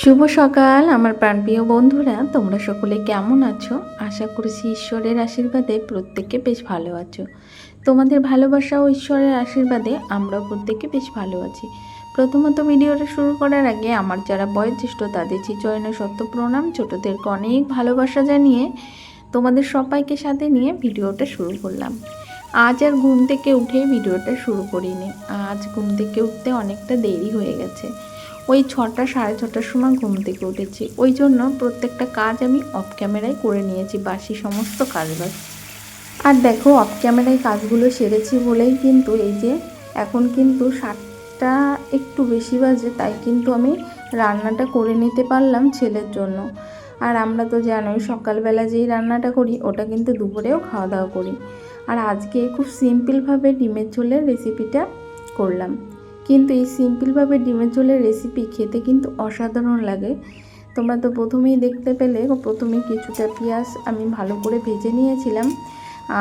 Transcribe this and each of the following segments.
শুভ সকাল আমার প্রাণপ্রিয় বন্ধুরা, তোমরা সকলে কেমন আছো? আশা করছি ঈশ্বরের আশীর্বাদে প্রত্যেকে বেশ ভালো আছো। তোমাদের ভালোবাসা ও ঈশ্বরের আশীর্বাদে আমরাও প্রত্যেকে বেশ ভালো আছি। প্রথমত ভিডিওটা শুরু করার আগে আমার যারা বয়োজ্যেষ্ঠ তাদের চিচরণে সত্য প্রণাম, ছোটদেরকে অনেক ভালোবাসা জানিয়ে তোমাদের সবাইকে সাথে নিয়ে ভিডিওটা শুরু করলাম। আজ আর ঘুম থেকে উঠে ভিডিওটা শুরু করিনি। আজ ঘুম থেকে উঠতে অনেকটা দেরি হয়ে গেছে। ওই 6টা সাড়ে 6টার সময় ঘুম থেকে উঠেছি। ওই জন্য প্রত্যেকটা কাজ আমি অফ ক্যামেরায় করে নিয়েছি, বাসি সমস্ত কাজবাজ। আর দেখো, অফ ক্যামেরায় কাজগুলো সেরেছি বলেই কিন্তু এই যে এখন কিন্তু 7টা একটু বেশি বাজে, তাই কিন্তু আমি রান্নাটা করে নিতে পারলাম ছেলের জন্য। আর আমরা তো জানোই সকালবেলা যেই রান্নাটা করি ওটা কিন্তু দুপুরেও খাওয়া দাওয়া করি। আর আজকে খুব সিম্পলভাবে ডিমের ঝোলের রেসিপিটা করলাম, কিন্তু এই সিম্পলভাবে ডিমের ঝোলের রেসিপি খেতে কিন্তু অসাধারণ লাগে। তোমরা তো প্রথমেই দেখতে পেলে, প্রথমে কিছুটা পেঁয়াজ আমি ভালো করে ভেজে নিয়েছিলাম,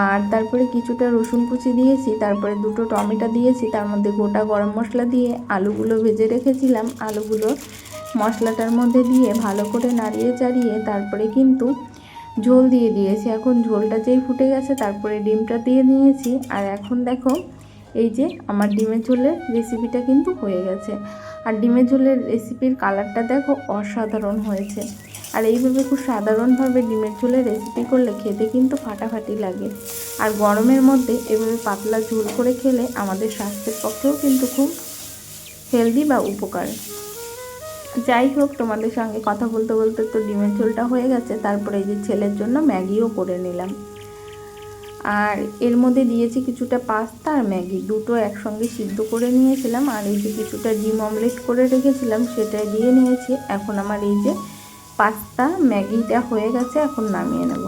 আর তারপরে কিছুটা রসুন কুচি দিয়েছি, তারপরে 2টো টমেটো দিয়েছি, তার মধ্যে গোটা গরম মশলা দিয়ে আলুগুলো ভেজে রেখেছিলাম, আলুগুলো মশলাটার মধ্যে দিয়ে ভালো করে নাড়িয়ে চাড়িয়ে তারপরে কিন্তু ঝোল দিয়ে দিয়েছি। এখন ঝোলটা যেই ফুটে গেছে তারপরে ডিমটা দিয়ে নিয়েছি। আর এখন দেখো এই যে আমার ডিমের ঝোলের রেসিপিটা কিন্তু হয়ে গেছে। আর ডিমের ঝোলের রেসিপির কালারটা দেখো অসাধারণ হয়েছে। আর এইভাবে খুব সাধারণভাবে ডিমের ঝোলের রেসিপি করলে খেতে কিন্তু ফাটাফাটি লাগে। আর গরমের মধ্যে এভাবে পাতলা ঝোল করে খেলে আমাদের স্বাস্থ্যের পক্ষেও কিন্তু খুব হেলদি বা উপকার। যাই হোক, তোমাদের সঙ্গে কথা বলতে বলতে তো ডিমের ঝোলটা হয়ে গেছে। তারপরে এই যে ছেলের জন্য ম্যাগিও করে নিলাম। আর এর মধ্যে দিয়েছি কিছুটা পাস্তা আর ম্যাগি, দুটো একসঙ্গে সিদ্ধ করে নিয়েছিলাম। আর এই যে কিছুটা ডিম অমলেট করে রেখেছিলাম সেটাই দিয়ে নিয়েছি। এখন আমার এই যে পাস্তা ম্যাগিটা হয়ে গেছে, এখন নামিয়ে নেব।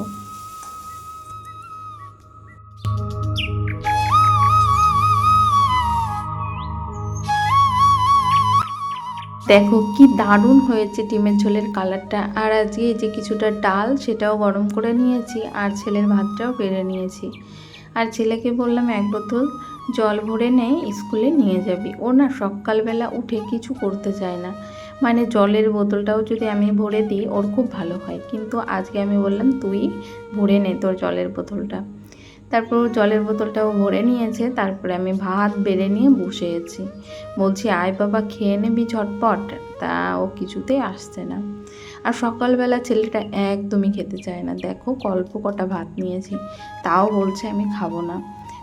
দেখো কি দারুণ হয়েছে ডিমের ঝোলের কালারটা। আর আজকে এই যে কিছুটা ডাল সেটাও গরম করে নিয়েছি, আর ছেলের ভাতটাও বেড়ে নিয়েছি। আর ছেলেকে বললাম 1 বোতল জল ভরে নে, স্কুলে নিয়ে যাবি। ও না সকালবেলা উঠে কিছু করতে চায় না, মানে জলের বোতলটাও যদি আমি ভরে দিই ওর খুব ভালো হয়, কিন্তু আজকে আমি বললাম তুই ভরে নে তোর জলের বোতলটা। তারপর জলের বোতলটাও ভরে নিয়েছে। তারপরে আমি ভাত বেড়ে নিয়ে বসে গেছি, বলছি আয় বাবা খেয়ে নেবি ঝটপট, তা ও কিছুতেই আসছে না। আর সকালবেলা ছেলেটা একদমই খেতে চায় না। দেখো অল্প কটা ভাত নিয়েছি, তাও বলছে আমি খাবো না।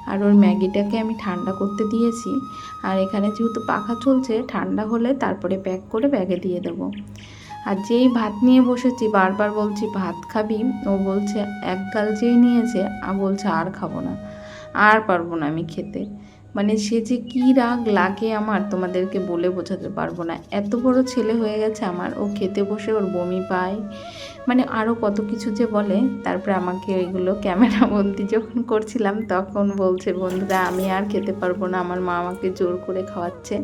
আর ওর ম্যাগিটাকে আমি ঠান্ডা করতে দিয়েছি। আর এখানে যেহেতু পাখা চলছে, ঠান্ডা হলে তারপরে প্যাক করে ব্যাগে দিয়ে দেবো। আর যেই ভাত নিয়ে বসেছি বারবার বলছি ভাত খাবি, ও বলছে এক গাল যেই নিয়েছে বলছে আর খাবো না, আর পারবো না আমি খেতে। মানে সে যে কী রাগ লাগে আমার তোমাদেরকে বলে বোঝাতে পারবো না। এত বড় ছেলে হয়ে গেছে আমার, ও খেতে বসে ওর বমি পায়, মানে আরও কত কিছু যে বলে। তারপরে আমাকে ওইগুলো ক্যামেরাবন্দি যখন করছিলাম তখন বলছে বন্ধুরা আমি আর খেতে পারবো না, আমার মা আমাকে জোর করে খাওয়াচ্ছে।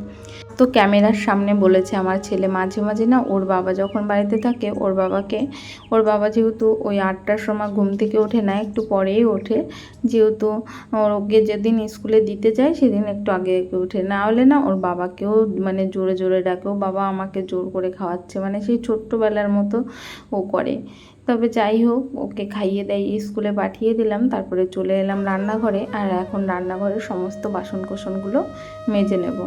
তো ক্যামেরার সামনে বলেছে আমার ছেলে মাঝে মাঝে না, ওর বাবা যখন বাড়িতে থাকে ওর বাবা যেহেতু ওই 8টার সময় ঘুম থেকে ওঠে না, একটু পরেই ওঠে, যেহেতু ওকে যেদিন স্কুলে দিতে যায় সেদিন একটু আগে ওঠে, না হলে না ওর বাবাকেও মানে জোরে জোরে ডাকেও, বাবা আমাকে জোর করে খাওয়াচ্ছে, মানে সেই ছোট্টবেলার মতো ও করে। তবে যাই হোক, ওকে খাইয়ে দেয়, স্কুলে পাঠিয়ে দিলাম। তারপরে চলে এলাম রান্নাঘরে। আর এখন রান্নাঘরের সমস্ত বাসনকোসনগুলো মেজে নেব।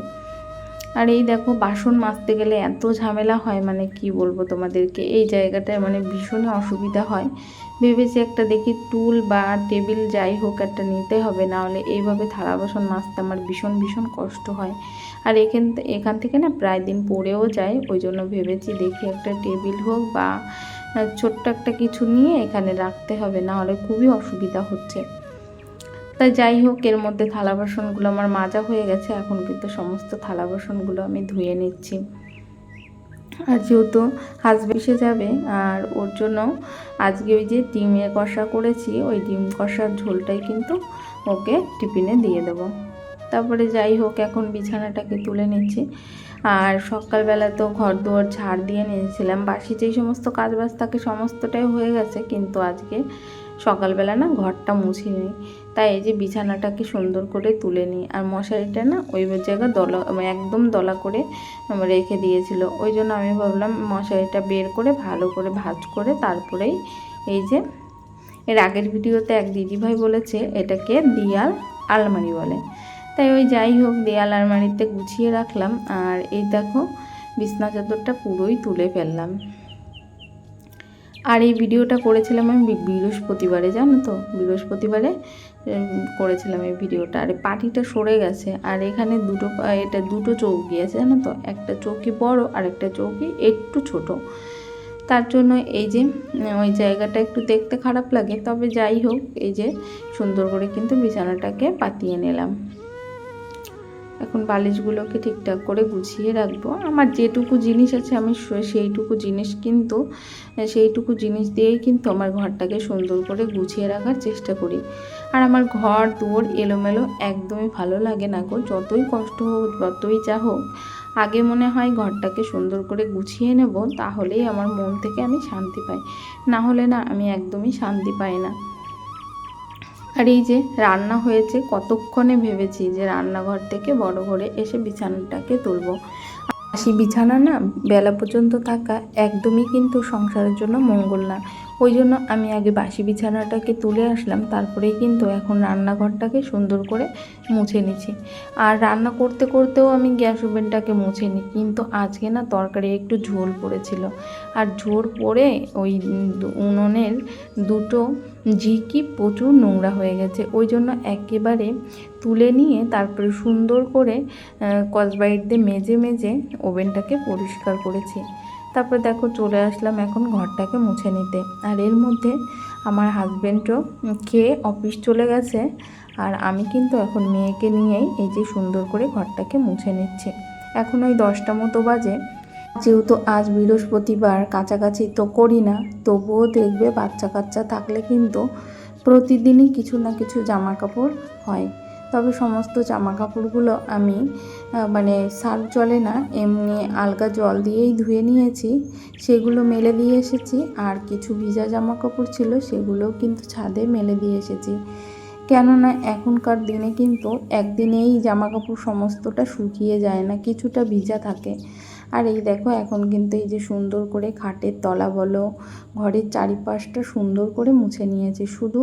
আর এই দেখো বাসন মাজতে গেলে এত ঝামেলা হয়, মানে কি বলবো তোমাদেরকে, এই জায়গাটায় মানে ভীষণই অসুবিধা হয়। ভেবেছি একটা দেখি টুল বা টেবিল যাই হোক একটা নিতে হবে, না হলে এইভাবে থালা বাসন মাজতে আমার ভীষণ ভীষণ কষ্ট হয়। আর এখান থেকে না প্রায় দিন পড়েও যায়, ওই জন্য ভেবেছি দেখি একটা টেবিল হোক বা ছোট্ট একটা কিছু নিয়ে এখানে রাখতে হবে, না হলে খুবই অসুবিধা হচ্ছে। তাই যাই হোক, এর মধ্যে থালা বাসনগুলো আমার মাজা হয়ে গেছে। এখন কিন্তু সমস্ত থালা বাসনগুলো আমি ধুয়ে নিচ্ছি। আর যেহেতু হাজবেন্ড এসে যাবে, আর ওর জন্য আজকে ওই যে ডিমের কষা করেছি, ওই ডিম কষার ঝোলটাই কিন্তু ওকে টিফিনে দিয়ে দেব। তারপরে যাই হোক, এখন বিছানাটাকে তুলে নিচ্ছি। আর সকালবেলা তো ঘর দুয়ার ঝাড় দিয়ে নিয়েছিলাম, বাসি যেই সমস্ত কাজবাজ থাকে সমস্তটাই হয়ে গেছে, কিন্তু আজকে সকালবেলা না ঘরটা মুছিনি। তাই এই যে বিছানাটাকে সুন্দর করে তুলে নিই। আর মশারিটা না ওই জায়গায় একদম দলা করে রেখে দিয়েছিল, ওই জন্য আমি ভাবলাম মশারিটা বের করে ভালো করে ভাঁজ করে তারপরেই এই যে, এর আগের ভিডিওতে এক দিদিভাই বলেছে এটাকে দেয়াল আলমারি বলে, তাই ওই যাই হোক দেয়াল আলমারিতে গুছিয়ে রাখলাম। আর এই দেখো বিছনা চাদরটা পুরোই তুলে ফেললাম। আর এই ভিডিওটা করেছিলাম আমি বৃহস্পতিবারে, জানো তো, বৃহস্পতিবারে করেছিলাম এই ভিডিওটা। আর পাটিটা সরে গেছে, আর এখানে এটা দুটো চৌকি আছে জানো তো, একটা চৌকি বড় আর একটা চৌকি একটু ছোট, তার জন্য এই যে ওই জায়গাটা একটু দেখতে খারাপ লাগে। তবে যাই হোক এই যে সুন্দর করে কিন্তু বিছানাটাকে পাতিয়ে নিলাম। এখন বালিশগুলোকে ঠিকঠাক করে গুছিয়ে রাখবো। আমার যেটুকু জিনিস আছে আমি সেইটুকু জিনিস দিয়েই কিন্তু আমার ঘরটাকে সুন্দর করে গুছিয়ে রাখার চেষ্টা করি। আর আমার ঘর দুয়ার এলোমেলো একদমই ভালো লাগে না গো, যতই কষ্ট হোক যতই যা হোক, আগে মনে হয় ঘরটাকে সুন্দর করে গুছিয়ে নেব, তাহলেই আমার মন থেকে আমি শান্তি পাই, না হলে না আমি একদমই শান্তি পাই না। আর এই যে রান্না হয়েছে, কতক্ষণে ভেবেছি যে রান্নাঘর থেকে বড় ঘরে এসে বিছানাটাকে তুলবো। বাসি বিছানা না বেলা পর্যন্ত থাকা একদমই কিন্তু সংসারের জন্য মঙ্গল না, ওই জন্য আমি আগে বাসি বিছানাটাকে তুলে আসলাম, তারপরেই কিন্তু এখন রান্নাঘরটাকে সুন্দর করে মুছে নিচ্ছি। আর রান্না করতে করতেও আমি গ্যাস ওভেনটাকে মুছে নিই, কিন্তু আজকে না তরকারি একটু ঝোল পড়েছিল, আর ঝোল পড়ে ওই উনুনের দুটো ঝিকি প্রচুর নোংরা হয়ে গেছে, ওই জন্য একেবারে তুলে নিয়ে তারপরে সুন্দর করে স্কচব্রাইট দিয়ে মেজে মেজে ওভেনটাকে পরিষ্কার করেছি। তারপর দেখো চলে আসলাম এখন ঘরটাকে মুছে নিতে। আর এর মধ্যে আমার হাজব্যান্ডও খেয়ে অফিস চলে গেছে, আর আমি কিন্তু এখন মেয়েকে নিয়েই এই যে সুন্দর করে ঘরটাকে মুছে নিচ্ছি। এখন ওই 10টা মতো বাজে, যেহেতু আজ বৃহস্পতিবার কাছাকাছি তো করি না, তবুও দেখবে বাচ্চা কাচ্চা থাকলে কিন্তু প্রতিদিনই কিছু না কিছু জামা কাপড় হয়। তবে সমস্ত জামা কাপড়গুলো আমি মানে সার্ফ জলে না এমনি আলগা জল দিয়েই ধুয়ে নিয়েছি, সেগুলো মেলে দিয়ে এসেছি। আর কিছু ভিজা জামা কাপড় ছিল সেগুলোও কিন্তু ছাদে মেলে দিয়ে এসেছি, কেননা এখনকার দিনে কিন্তু একদিনেই জামা কাপড় সমস্তটা শুকিয়ে যায় না, কিছুটা ভিজা থাকে। আর এই দেখো এখন কিন্তু এই যে সুন্দর করে খাটের তলা বলো, ঘরের চারিপাশটা সুন্দর করে মুছে নিয়েছি। শুধু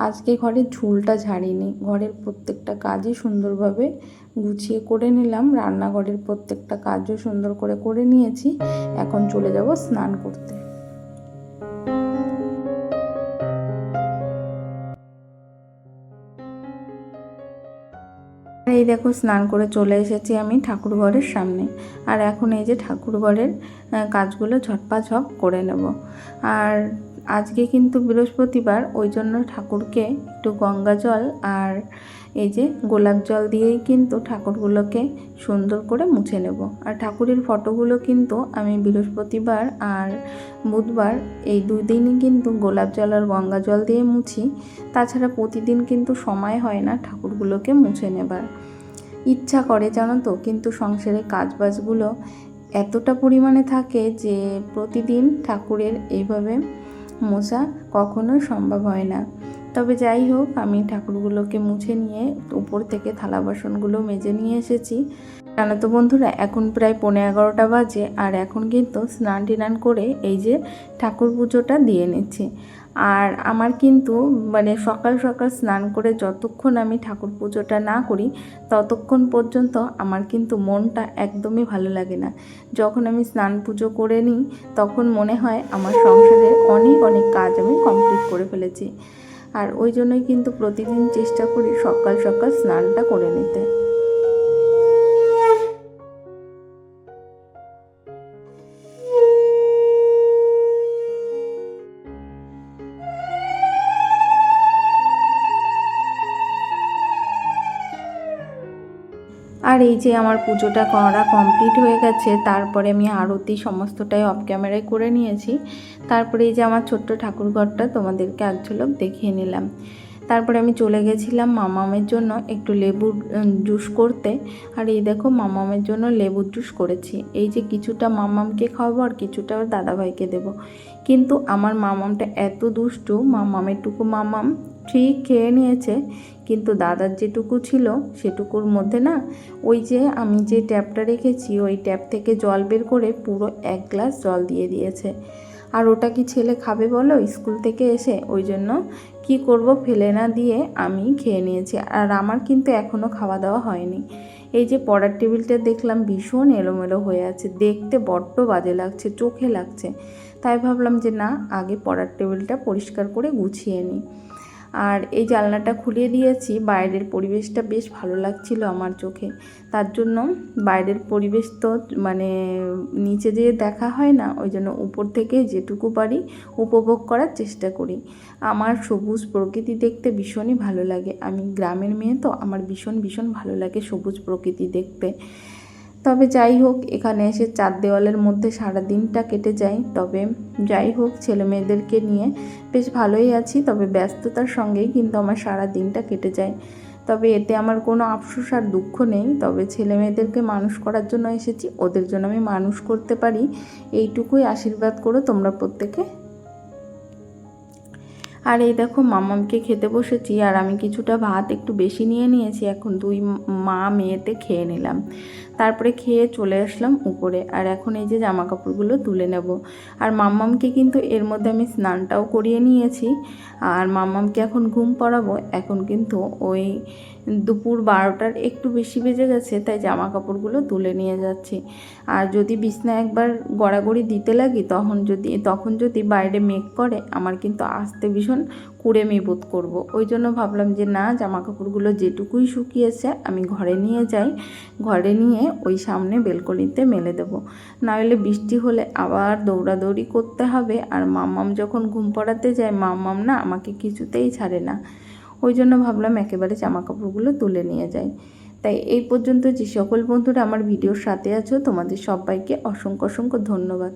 আজকে ঘরের ঝুলটা ঝাড়িনি, ঘরের প্রত্যেকটা কাজই সুন্দরভাবে গুছিয়ে করে নিলাম, রান্নাঘরের প্রত্যেকটা কাজও সুন্দর করে করে নিয়েছি। এখন চলে যাব স্নান করতে। এই দেখো স্নান করে চলে এসেছি আমি ঠাকুরঘরের সামনে। আর এখন এই যে ঠাকুরঘরের কাজগুলো ঝটপাঝপ করে নেব। আর আজকে কিন্তু বৃহস্পতিবার, ওই জন্য ঠাকুরকে একটু গঙ্গা জল আর এই যে গোলাপ জল দিয়েই কিন্তু ঠাকুরগুলোকে সুন্দর করে মুছে নেব। আর ঠাকুরের ফটোগুলো কিন্তু আমি বৃহস্পতিবার আর বুধবার এই 2 দিনই কিন্তু গোলাপ জল আর গঙ্গা জল দিয়ে মুছি, তাছাড়া প্রতিদিন কিন্তু সময় হয় না ঠাকুরগুলোকে মুছে নেবার। ইচ্ছা করে জানো তো, কিন্তু সংসারের কাজবাজগুলো এতটা পরিমাণে থাকে যে প্রতিদিন ঠাকুরের এইভাবে মোছা কখনোই সম্ভব হয় না। তবে যাই হোক আমি ঠাকুরগুলোকে মুছে নিয়ে উপর থেকে থালা বাসনগুলো মেজে নিয়ে এসেছি। জানো তো বন্ধুরা, এখন প্রায় 11:15 বাজে, আর এখন কিন্তু স্নান টিনান করে এই যে ঠাকুর পুজোটা দিয়ে নিচ্ছি। আর আমার কিন্তু মানে সকাল সকাল স্নান করে যতক্ষণ আমি ঠাকুর পুজোটা না করি ততক্ষণ পর্যন্ত আমার কিন্তু মনটা একদমই ভালো লাগে না। যখন আমি স্নান পুজো করে নিই তখন মনে হয় আমার সংসারের অনেক অনেক কাজ আমি কমপ্লিট করে ফেলেছি। আর ওই জন্যই কিন্তু প্রতিদিন চেষ্টা করি সকাল সকাল স্নানটা করে নিতে। আর এই যে আমার পুজোটা করা কমপ্লিট হয়ে গেছে, তারপরে আমি আরতি সমস্তটাই অফ ক্যামেরায় করে নিয়েছি। তারপরে এই যে আমার ছোট্ট ঠাকুরঘরটা তোমাদেরকে এক ঝলক দেখিয়ে নিলাম। তারপরে আমি চলে গেছিলাম মামামের জন্য একটু লেবুর জুস করতে। আর এই দেখো মামামের জন্য লেবুর জুস করেছি। এই যে কিছুটা মামামকে খাওয়াবো আর কিছুটা দাদাভাইকে দেবো। কিন্তু আমার মামামটা এত দুষ্টু, মামামের টুকু মামাম ঠিক খেয়ে নিয়েছে, কিন্তু দাদার যেটুকু ছিল সেটুকুর মধ্যে না ওই যে আমি যে ট্যাপটা রেখেছি ওই ট্যাপ থেকে জল বের করে পুরো 1 গ্লাস জল দিয়ে দিয়েছে। আর ওটা কি ছেলে খাবে বলো স্কুল থেকে এসে? ওই জন্য কি করব, ফেলে না দিয়ে আমি খেয়ে নিয়েছি। আর আমার কিন্তু এখনও খাওয়া দাওয়া হয়নি। এই যে পড়ার টেবিলটা দেখলাম ভীষণ এলোমেলো হয়ে আছে, দেখতে বড্ড বাজে লাগছে, চোখে লাগছে। তাই ভাবলাম যে না, আগে পড়ার টেবিলটা পরিষ্কার করে গুছিয়ে নিই। আর এই জানলাটা খুলে দিয়েছি, বাইরের পরিবেশটা বেশ ভালো লাগছিল আমার চোখে। তার জন্য বাইরের পরিবেশ তো মানে নিচে যেয়ে দেখা হয় না, ওই জন্য উপর থেকে যেটুকু পারি উপভোগ করার চেষ্টা করি। আমার সবুজ প্রকৃতি দেখতে ভীষণই ভালো লাগে। আমি গ্রামের মেয়ে তো, আমার ভীষণ ভীষণ ভালো লাগে সবুজ প্রকৃতি দেখতে। তবে যাই হোক, এখানে এসে 4 দেওয়ালের মধ্যে সারা দিনটা কেটে যায়। তবে যাই হোক, ছেলে মেয়েদেরকে নিয়ে বেশ ভালোই আছি, তবে ব্যস্ততার সঙ্গেই কিন্তু আমার সারা দিনটা কেটে যায়। তবে এতে আমার কোনো আফসোস আর দুঃখ নেই। তবে ছেলে মেয়েদেরকে মানুষ করার জন্য এসেছি, ওদের জন্য আমি মানুষ করতে পারি এইটুকুই আশীর্বাদ করো তোমরা প্রত্যেকে। আর এই দেখো মামামকে খেতে বসেছি, আর আমি কিছুটা ভাত একটু বেশি নিয়ে নিয়েছি। এখন 2 মা মেয়েতে খেয়ে নিলাম, তারপরে খেয়ে চলে আসলাম উপরে। আর এখন এই যে জামা কাপড়গুলো তুলে নেব। আর মাম্মামকে কিন্তু এর মধ্যে আমি স্নানটাও করিয়ে নিয়েছি। আর মাম্মামকে এখন ঘুম পড়াবো। এখন কিন্তু ওই দুপুর 12টার একটু বেশি বেজে গেছে, তাই জামা কাপড়গুলো তুলে নিয়ে যাচ্ছি। আর যদি বিছনা একবার গড়াগড়ি দিতে লাগি তখন যদি বাইরে মেঘ করে, আমার কিন্তু আসতে ভীষণ কুড়েমি বোধ করবো। ওই জন্য ভাবলাম যে না, জামা কাপড়গুলো যেটুকুই শুকিয়েছে আমি ঘরে নিয়ে যাই, ঘরে নিয়ে ওই সামনে বেলকনিতে মেলে দেবো। নাহলে বৃষ্টি হলে আবার দৌড়াদৌড়ি করতে হবে। আর মাম্মাম যখন ঘুম পড়াতে যায়, মাম্মাম না আমাকে কিছুতেই ছাড়ে না। ওই জন্য ভাবলাম একেবারে জামা কাপড়গুলো তুলে নিয়ে যাই। তাই এই পর্যন্ত যে সকল বন্ধুরা আমার ভিডিওর সাথে আছো, তোমাদের সবাইকে অসংখ্য অসংখ্য ধন্যবাদ।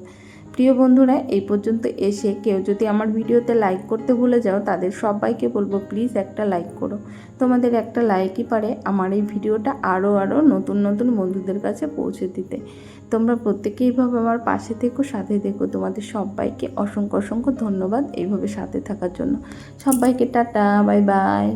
প্রিয় বন্ধুরা, এই পর্যন্ত এসে কেউ যদি আমার ভিডিওতে লাইক করতে ভুলে যাও, তাদের সবাইকে বলবো প্লিজ একটা লাইক করো। তোমাদের একটা লাইকই পারে আমার এই ভিডিওটা আরও নতুন নতুন বন্ধুদের কাছে পৌঁছে দিতে। তোমরা প্রত্যেকেই এইভাবে আমার পাশে থেকো, সাথে থেকো। তোমাদের সবাইকে অসংখ্য অসংখ্য ধন্যবাদ এইভাবে সাথে থাকার জন্য। সবাইকে টাটা, বাই বাই।